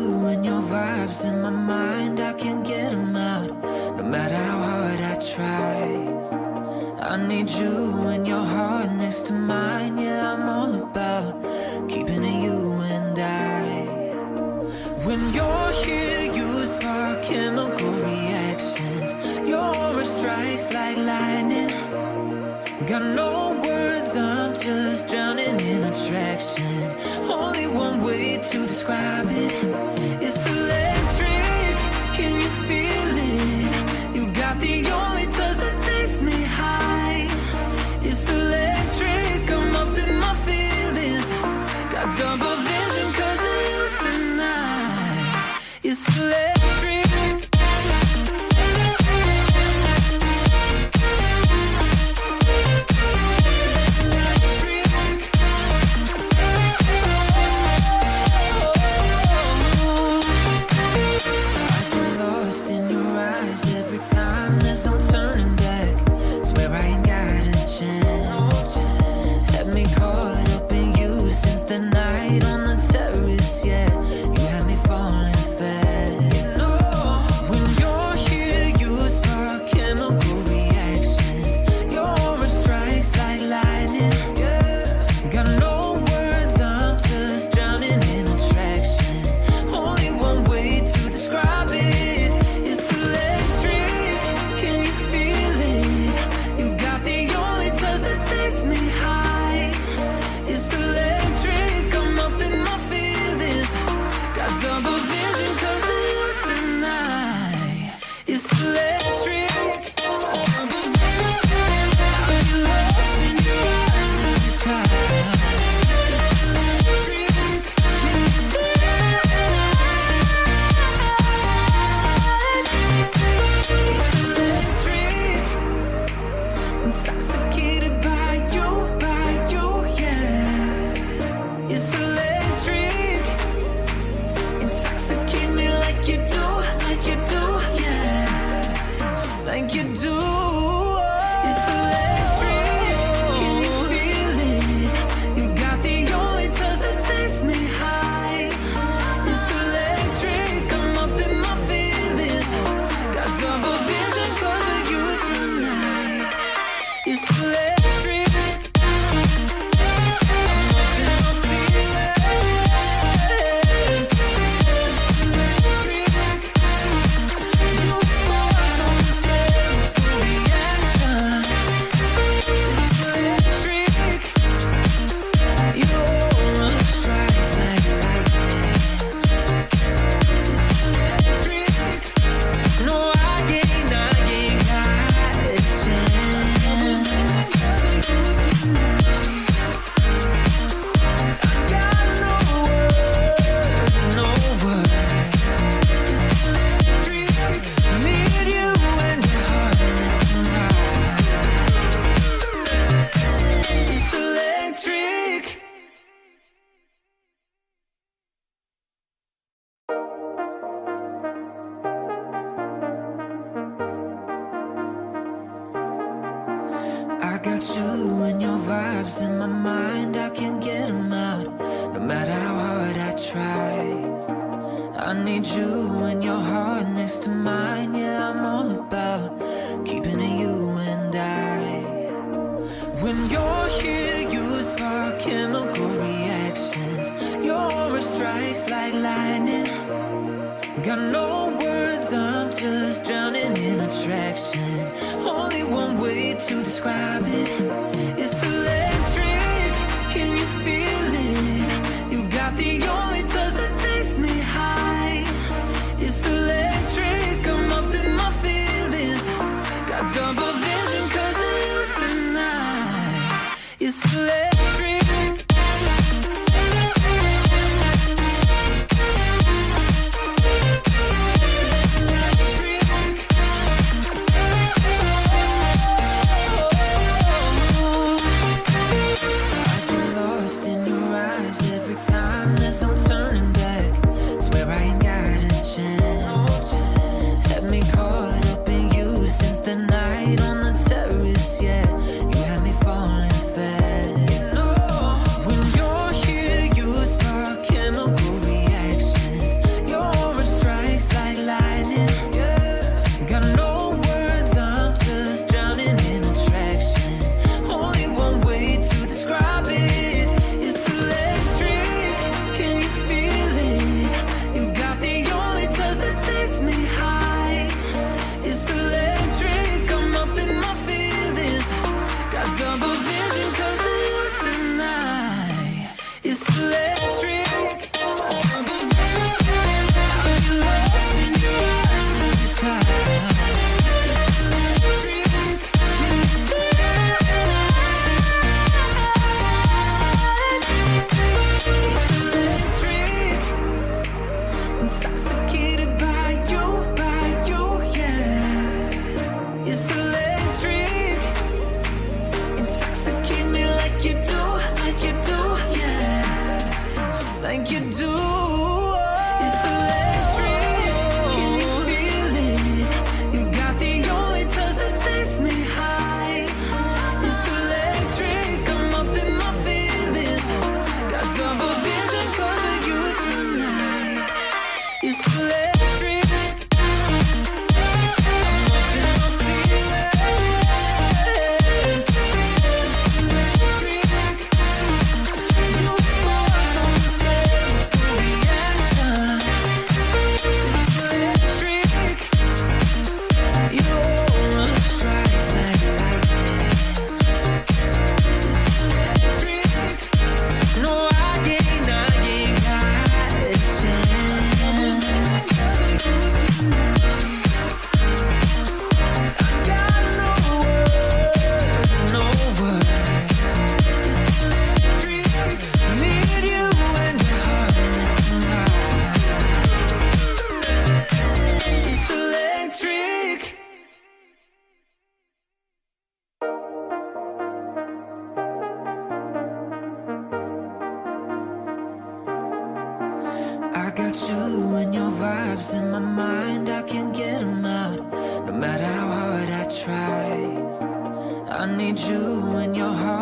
you and your vibes in my mind, I can't get them out, no matter how hard I try. I need you and your heart next to mine. Yeah, I'm all about keeping it you and I. When you're here, you spark chemical reactions. Your aura strikes like lightning. Got no words, I'm just drowning in attraction. Only one way to describe it. It's electric, can you feel it? You got the only touch that takes me high. It's electric, I'm up in my feelings. Got double vision 'cause of you tonight. It's electric. In my mind, I can't get them out, no matter how hard I try. I need you and your heart next to mine. Yeah, I'm all about keeping it you and I. When you're here, you spark chemical reactions. Your aura strikes like lightning. Got no words, I'm just drowning in attraction. Only one way to describe it. It's electric, can you feel it? You got the only touch that takes me high. It's electric, I'm up in my feelings. Got double vision 'cause of you tonight. It's electric. Oh, got you and your vibes in my mind, I can't get them out, no matter how hard I try. I need you in your heart